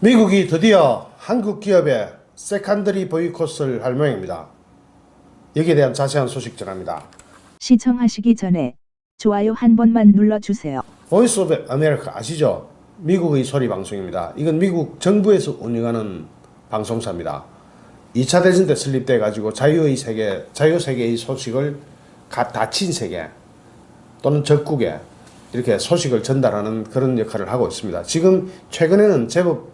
미국이 드디어 한국 기업의 세컨더리 보이콧을 할 모양입니다. 여기에 대한 자세한 소식 전합니다. 시청하시기 전에 좋아요 한 번만 눌러주세요. 보이스 오브 아메리카 아시죠? 미국의 소리 방송입니다. 이건 미국 정부에서 운영하는 방송사입니다. 2차 대전 때 설립돼 가지고 자유세계의 소식을 닫힌 세계 또는 적국에 이렇게 소식을 전달하는 그런 역할을 하고 있습니다. 지금 최근에는 제법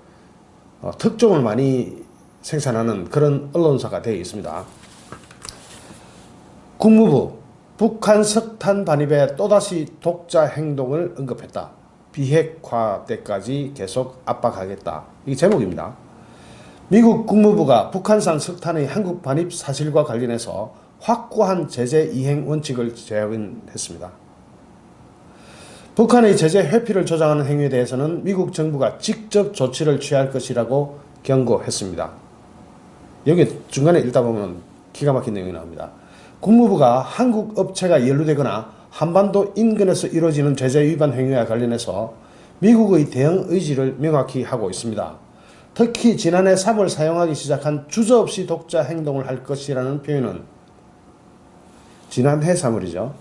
특종을 많이 생산하는 그런 언론사가 되어 있습니다. 국무부 북한 석탄 반입에 또다시 독자 행동을 언급했다. 비핵화 때까지 계속 압박하겠다. 이게 제목입니다. 미국 국무부가 북한산 석탄의 한국 반입 사실과 관련해서 확고한 제재 이행 원칙을 제안했습니다. 북한의 제재 회피를 조장하는 행위에 대해서는 미국 정부가 직접 조치를 취할 것이라고 경고했습니다. 여기 중간에 읽다 보면 기가 막힌 내용이 나옵니다. 국무부가 한국 업체가 연루되거나 한반도 인근에서 이루어지는 제재 위반 행위와 관련해서 미국의 대응 의지를 명확히 하고 있습니다. 특히 지난해 3월 사용하기 시작한 주저없이 독자 행동을 할 것이라는 표현은 지난해 3월이죠.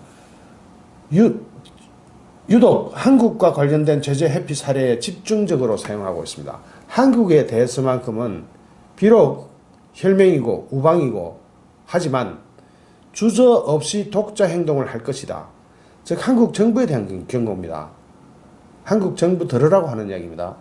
유독 한국과 관련된 제재 회피 사례에 집중적으로 사용하고 있습니다. 한국에 대해서만큼은 비록 혈맹이고 우방이고 하지만 주저없이 독자 행동을 할 것이다. 즉 한국 정부에 대한 경고입니다. 한국 정부 들으라고 하는 이야기입니다.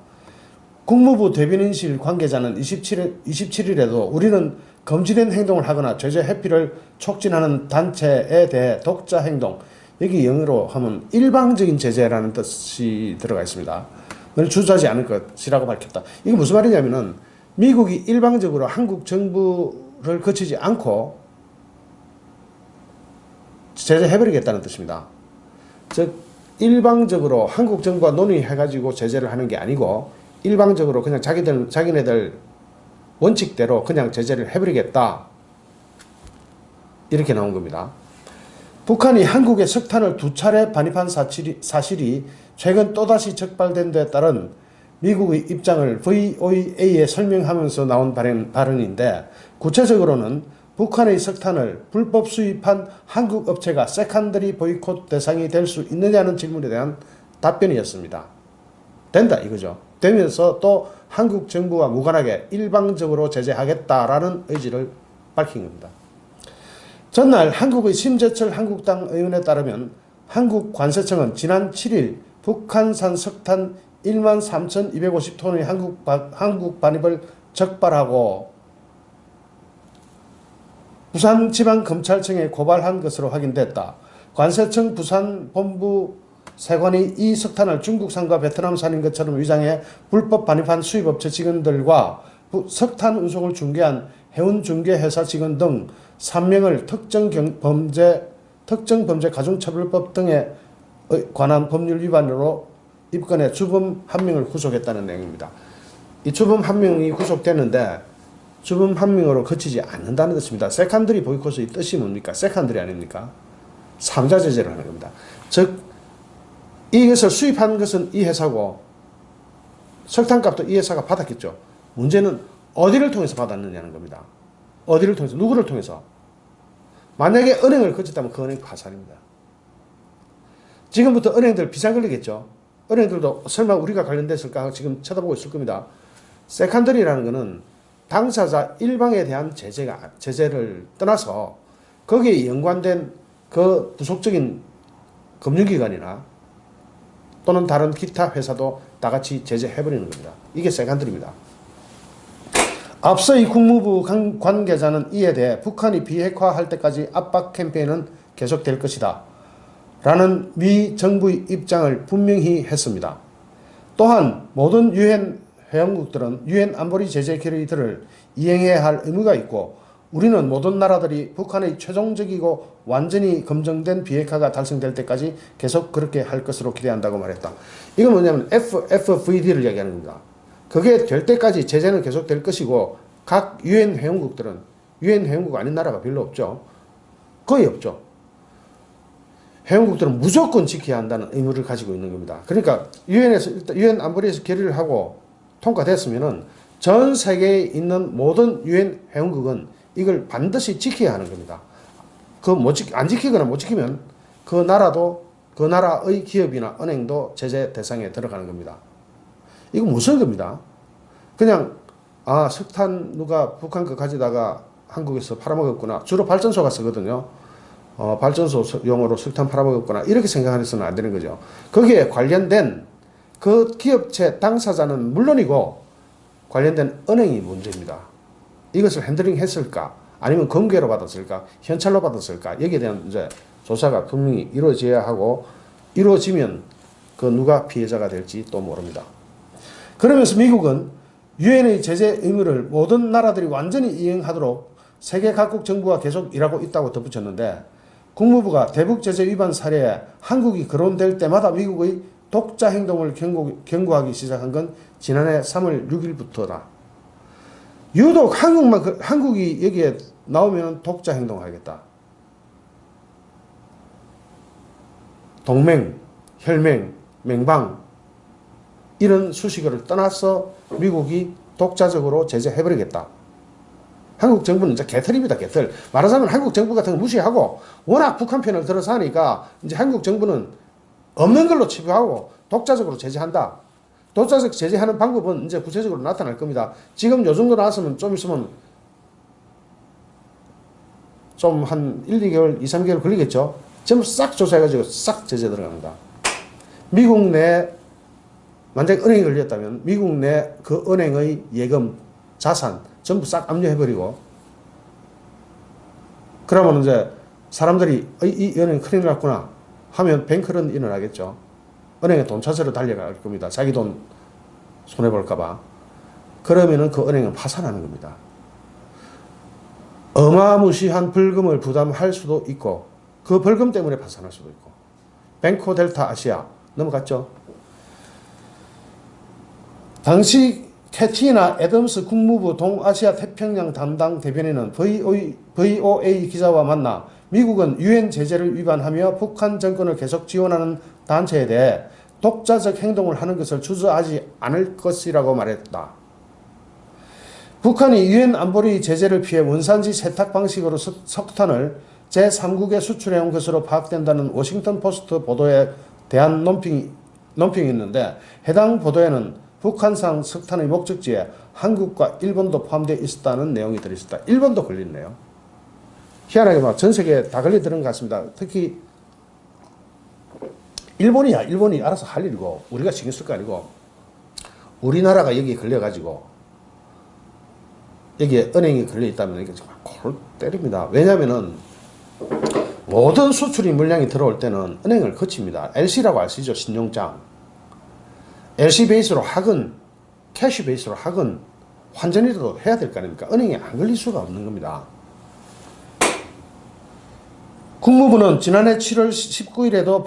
국무부 대변인실 관계자는 27일에도 우리는 금지된 행동을 하거나 제재 회피를 촉진하는 단체에 대해 독자 행동, 여기 영어로 하면 일방적인 제재라는 뜻이 들어가 있습니다. 늘 주저하지 않을 것이라고 밝혔다. 이게 무슨 말이냐면은 미국이 일방적으로 한국 정부를 거치지 않고 제재해버리겠다는 뜻입니다. 즉 일방적으로 한국 정부가 논의해가지고 제재를 하는 게 아니고 일방적으로 그냥 자기네들 원칙대로 그냥 제재를 해버리겠다. 이렇게 나온 겁니다. 북한이 한국에 석탄을 2차례 반입한 사실이 최근 또다시 적발된 데 따른 미국의 입장을 VOA에 설명하면서 나온 발언인데 구체적으로는 북한의 석탄을 불법 수입한 한국 업체가 세컨더리 보이콧 대상이 될 수 있느냐는 질문에 대한 답변이었습니다. 된다 이거죠. 되면서 또 한국 정부와 무관하게 일방적으로 제재하겠다라는 의지를 밝힌 겁니다. 전날 한국의 심재철 한국당 의원에 따르면 한국관세청은 지난 7일 북한산 석탄 13,250톤의 한국 반입을 적발하고 부산지방검찰청에 고발한 것으로 확인됐다. 관세청 부산본부 세관이 이 석탄을 중국산과 베트남산인 것처럼 위장해 불법 반입한 수입업체 직원들과 석탄 운송을 중개한 해운중개회사 직원 등 3명을 특정범죄 가중처벌법 등에 관한 법률 위반으로 입건해 주범 1명을 구속했다는 내용입니다. 이 주범 1명이 구속됐는데 주범 1명으로 그치지 않는다는 뜻입니다. 세컨더리 보이콧의 뜻이 뭡니까? 세컨더리 아닙니까? 3자 제재를 하는 겁니다. 즉 이것을 수입한 것은 이 회사고 석탄값도 이 회사가 받았겠죠. 문제는 어디를 통해서 받았느냐는 겁니다. 어디를 통해서, 누구를 통해서. 만약에 은행을 거쳤다면 그 은행 파산입니다. 지금부터 은행들 비상 걸리겠죠. 은행들도 설마 우리가 관련됐을까 지금 쳐다보고 있을 겁니다. 세컨더리라는 것은 당사자 일방에 대한 제재를 떠나서 거기에 연관된 그 부속적인 금융기관이나 또는 다른 기타 회사도 다 같이 제재해버리는 겁니다. 이게 세컨더리입니다. 앞서 이 국무부 관계자는 이에 대해 북한이 비핵화할 때까지 압박 캠페인은 계속될 것이다 라는 미 정부의 입장을 분명히 했습니다. 또한 모든 유엔 회원국들은 유엔 안보리 제재 결의들을 이행해야 할 의무가 있고 우리는 모든 나라들이 북한의 최종적이고 완전히 검증된 비핵화가 달성될 때까지 계속 그렇게 할 것으로 기대한다고 말했다. 이건 뭐냐면 FVD를 얘기하는 겁니다. 그게 될 때까지 제재는 계속될 것이고 각 유엔 회원국들은 유엔 회원국 아닌 나라가 별로 없죠. 거의 없죠. 회원국들은 무조건 지켜야 한다는 의무를 가지고 있는 겁니다. 그러니까 유엔에서 일단 유엔 안보리에서 결의를 하고 통과됐으면은 전 세계에 있는 모든 유엔 회원국은 이걸 반드시 지켜야 하는 겁니다. 안 지키거나 못 지키면 그 나라도 그 나라의 기업이나 은행도 제재 대상에 들어가는 겁니다. 이거 무서운 겁니다. 그냥 석탄 누가 북한 거 가져다가 한국에서 팔아먹었구나. 주로 발전소가 쓰거든요. 발전소용으로 석탄 팔아먹었구나. 이렇게 생각해서는 안 되는 거죠. 거기에 관련된 그 기업체 당사자는 물론이고 관련된 은행이 문제입니다. 이것을 핸들링 했을까? 아니면 공개로 받았을까? 현찰로 받았을까? 여기에 대한 이제 조사가 분명히 이루어져야 하고 이루어지면 그 누가 피해자가 될지 또 모릅니다. 그러면서 미국은 유엔의 제재 의무를 모든 나라들이 완전히 이행하도록 세계 각국 정부가 계속 일하고 있다고 덧붙였는데 국무부가 대북 제재 위반 사례에 한국이 거론될 때마다 미국의 독자 행동을 경고하기 시작한 건 지난해 3월 6일부터다. 유독 한국이 여기에 나오면 독자 행동하겠다. 동맹, 혈맹, 맹방 이런 수식어를 떠나서 미국이 독자적으로 제재해버리겠다. 한국 정부는 이제 개털입니다, 개털. 말하자면 한국 정부 같은 거 무시하고 워낙 북한 편을 들어서 하니까 이제 한국 정부는 없는 걸로 치부하고 독자적으로 제재한다. 독자적 제재하는 방법은 이제 구체적으로 나타날 겁니다. 지금 요 정도 나왔으면 좀 있으면 좀 한 1, 2개월, 2, 3개월 걸리겠죠. 전부 싹 조사해가지고 싹 제재 들어갑니다. 미국 내 만약에 은행이 걸렸다면 미국 내 그 은행의 예금, 자산 전부 싹 압류해버리고 그러면 이제 사람들이 이 은행 큰일 났구나 하면 뱅크런 일어나겠죠. 은행에 돈 찾으러 달려갈 겁니다. 자기 돈 손해볼까봐. 그러면은 그 은행은 파산하는 겁니다. 어마무시한 벌금을 부담할 수도 있고 그 벌금 때문에 파산할 수도 있고. 뱅코 델타 아시아 넘어갔죠. 당시 캐티나 애덤스 국무부 동아시아 태평양 담당 대변인은 VOA 기자와 만나 미국은 유엔 제재를 위반하며 북한 정권을 계속 지원하는 단체에 대해 독자적 행동을 하는 것을 주저하지 않을 것이라고 말했다. 북한이 유엔 안보리 제재를 피해 원산지 세탁 방식으로 석탄을 제3국에 수출해온 것으로 파악된다는 워싱턴 포스트 보도에 대한 논평이 있는데 해당 보도에는 북한산 석탄의 목적지에 한국과 일본도 포함되어 있었다는 내용이 들어있었다. 일본도 걸렸네요. 희한하게 막 전 세계에 다 걸려드는 것 같습니다. 특히 일본이 알아서 할 일이고 우리가 신경 쓸 거 아니고 우리나라가 여기에 걸려가지고 여기에 은행이 걸려있다면 이게 정말 골 때립니다. 왜냐면은 모든 수출이 물량이 들어올 때는 은행을 거칩니다. LC라고 아시죠? 신용장. LC 베이스로 하건 캐시 베이스로 하건 환전이라도 해야 될 거 아닙니까? 은행에 안 걸릴 수가 없는 겁니다. 국무부는 지난해 7월 19일에도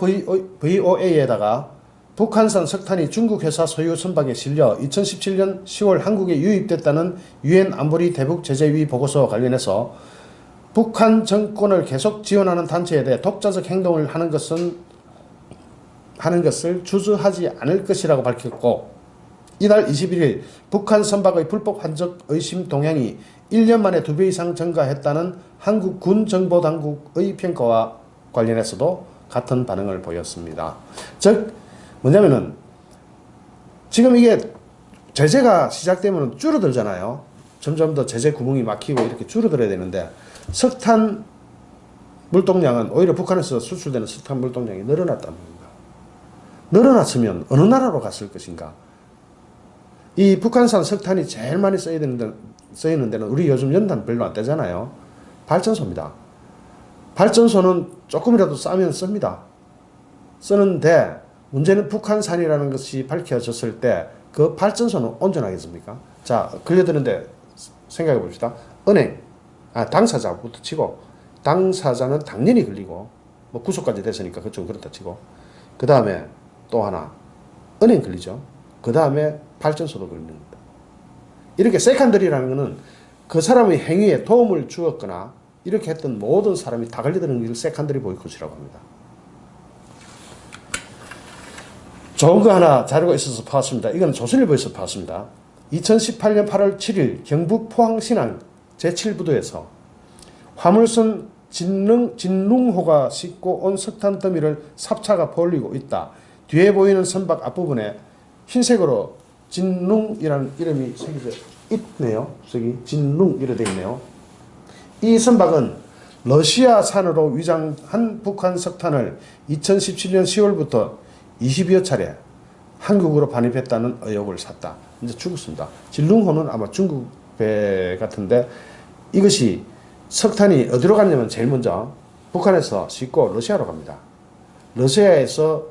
VOA에다가 북한산 석탄이 중국 회사 소유 선박에 실려 2017년 10월 한국에 유입됐다는 유엔 안보리 대북 제재위 보고서와 관련해서 북한 정권을 계속 지원하는 단체에 대해 독자적 행동을 하는 것을 주저하지 않을 것이라고 밝혔고 이달 21일 북한 선박의 불법 환적 의심 동향이 1년 만에 2배 이상 증가했다는 한국 군 정보당국의 평가와 관련해서도 같은 반응을 보였습니다. 즉 뭐냐면은 지금 이게 제재가 시작되면 줄어들잖아요. 점점 더 제재 구멍이 막히고 이렇게 줄어들어야 되는데 석탄 물동량은 오히려 북한에서 수출되는 석탄 물동량이 늘어났다는 겁니다. 늘어났으면 어느 나라로 갔을 것인가? 이 북한산 석탄이 제일 많이 쓰이는 데는 우리 요즘 연탄 별로 안 떼잖아요. 발전소입니다. 발전소는 조금이라도 싸면 씁니다. 쓰는데 문제는 북한산이라는 것이 밝혀졌을 때 그 발전소는 온전하겠습니까? 자, 걸려드는데 생각해 봅시다. 은행, 당사자부터 치고 당사자는 당연히 걸리고 뭐 구속까지 됐으니까 그쪽은 그렇다 치고 그 다음에 또 하나 은행 걸리죠. 그 다음에 발전소도 걸립니다. 이렇게 세컨더리라는 것은 그 사람의 행위에 도움을 주었거나 이렇게 했던 모든 사람이 다 걸려드는 것을 세컨더리 보이콧이라고 합니다. 좋은 거 하나 자료가 있어서 파왔습니다. 이건 조선일보에서 파왔습니다. 2018년 8월 7일 경북 포항신항 제7부두에서 화물선 진룽호가 싣고 온 석탄 더미를 삽차가 벌리고 있다. 뒤에 보이는 선박 앞부분에 흰색으로 진룽이라는 이름이 새겨져 있네요. 저기 진룽 이렇게 되어 있네요. 이 선박은 러시아산으로 위장한 북한 석탄을 2017년 10월부터 20여 차례 한국으로 반입했다는 의혹을 샀다. 이제 죽었습니다. 진룽호는 아마 중국 배 같은데 이것이 석탄이 어디로 갔냐면 제일 먼저 북한에서 싣고 러시아로 갑니다. 러시아에서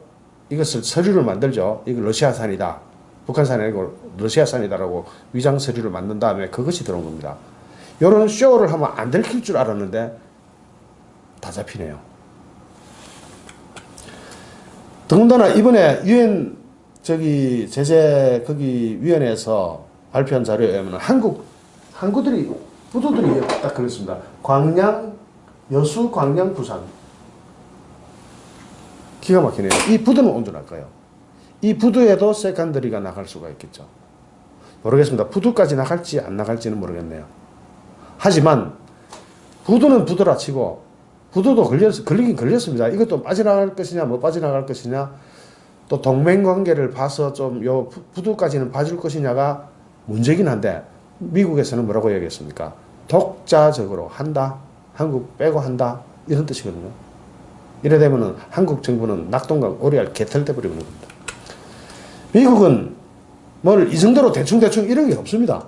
이것을 서류를 만들죠. 이거 러시아산이다. 북한산이 아니고 러시아산이다라고 위장 서류를 만든 다음에 그것이 들어온 겁니다. 이런 쇼를 하면 안 들킬 줄 알았는데 다 잡히네요. 더군다나 이번에 유엔 제재 거기 위원회에서 발표한 자료에 의하면 항구들이 부두들이 딱 그랬습니다. 광양, 여수, 광양, 부산. 기가 막히네요. 이 부두는 온전할까요? 이 부두에도 세컨더리가 나갈 수가 있겠죠. 모르겠습니다. 부두까지 나갈지 안 나갈지는 모르겠네요. 하지만 부두는 부두라 치고 부두도 걸리긴 걸렸습니다. 이것도 빠져나갈 것이냐 뭐 빠져나갈 것이냐 또 동맹관계를 봐서 좀 요 부두까지는 봐줄 것이냐가 문제긴 한데 미국에서는 뭐라고 얘기했습니까? 독자적으로 한다. 한국 빼고 한다. 이런 뜻이거든요. 이래 되면은 한국 정부는 낙동강 오리알 개털돼 버리는 겁니다. 미국은 뭘 이 정도로 대충 이런 게 없습니다.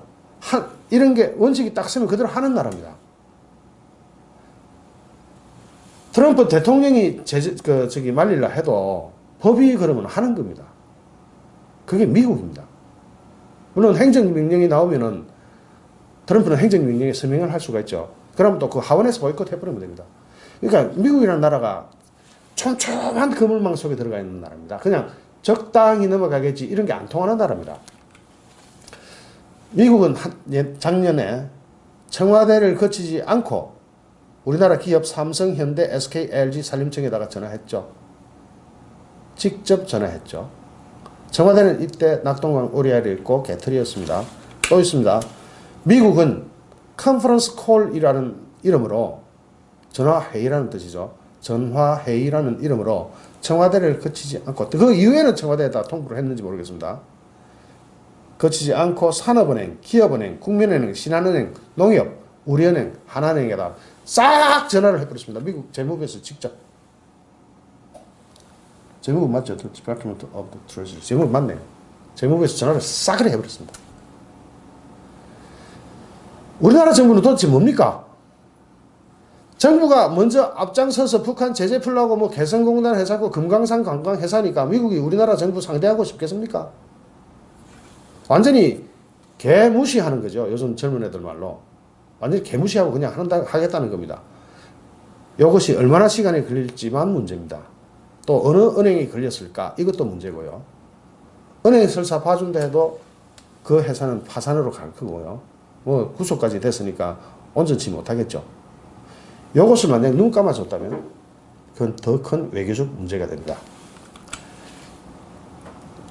이런 게 원칙이 딱 서면 그대로 하는 나라입니다. 트럼프 대통령이 말리려 해도 법이 그러면 하는 겁니다. 그게 미국입니다. 물론 행정명령이 나오면은 트럼프는 행정명령에 서명을 할 수가 있죠. 그러면 또 그 하원에서 보이콧 해버리면 됩니다. 그러니까 미국이라는 나라가 촘촘한 그물망 속에 들어가 있는 나라입니다. 그냥 적당히 넘어가겠지 이런 게 안 통하는 나라입니다. 미국은 작년에 청와대를 거치지 않고 우리나라 기업 삼성, 현대, SK, LG, 산림청에다가 전화했죠. 직접 전화했죠. 청와대는 이때 낙동강 오리알이 있고 개털이었습니다. 또 있습니다. 미국은 컨퍼런스 콜이라는 이름으로 전화회의라는 뜻이죠. 전화회의라는 이름으로 청와대를 거치지 않고 그 이후에는 청와대에다 통보를 했는지 모르겠습니다. 거치지 않고 산업은행, 기업은행, 국민은행, 신한은행, 농협, 우리은행, 하나은행에다 싹 전화를 해버렸습니다. 미국 재무부에서 직접. 재무부 맞죠? Department of the Treasury. 재무부 맞네요. 재무부에서 전화를 싹 해버렸습니다. 우리나라 정부는 도대체 뭡니까? 정부가 먼저 앞장서서 북한 제재 풀라고 뭐 개성공단 회사고 금강산 관광 회사니까 미국이 우리나라 정부 상대하고 싶겠습니까? 완전히 개무시하는 거죠. 요즘 젊은 애들 말로. 완전히 개무시하고 그냥 하겠다는 겁니다. 이것이 얼마나 시간이 걸릴지만 문제입니다. 또 어느 은행이 걸렸을까? 이것도 문제고요. 은행이 설사 봐준다 해도 그 회사는 파산으로 갈 거고요. 뭐 구속까지 됐으니까 온전치 못하겠죠. 이것을 만약 눈 감아줬다면 그건 더 큰 외교적 문제가 됩니다.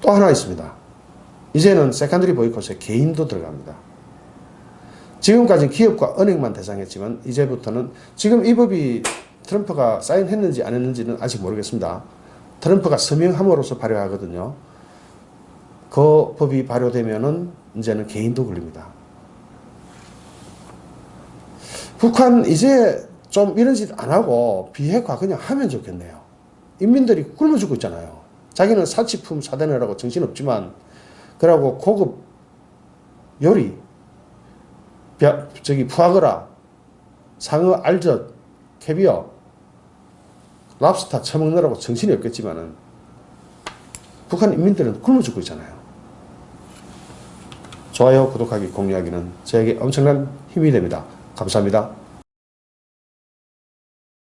또 하나 있습니다. 이제는 세컨더리 보이콧에 개인도 들어갑니다. 지금까지 기업과 은행만 대상했지만 이제부터는 지금 이 법이 트럼프가 사인했는지 안 했는지는 아직 모르겠습니다. 트럼프가 서명함으로써 발효하거든요. 그 법이 발효되면은 이제는 개인도 걸립니다. 북한 이제 좀 이런 짓 안 하고 비핵화 그냥 하면 좋겠네요. 인민들이 굶어 죽고 있잖아요. 자기는 사치품 사대내라고 정신없지만 그러고 고급 요리 푸아그라, 상어, 알젓, 캐비어, 랍스타 처먹느라고 정신이 없겠지만은 북한 인민들은 굶어 죽고 있잖아요. 좋아요, 구독하기, 공유하기는 저에게 엄청난 힘이 됩니다. 감사합니다.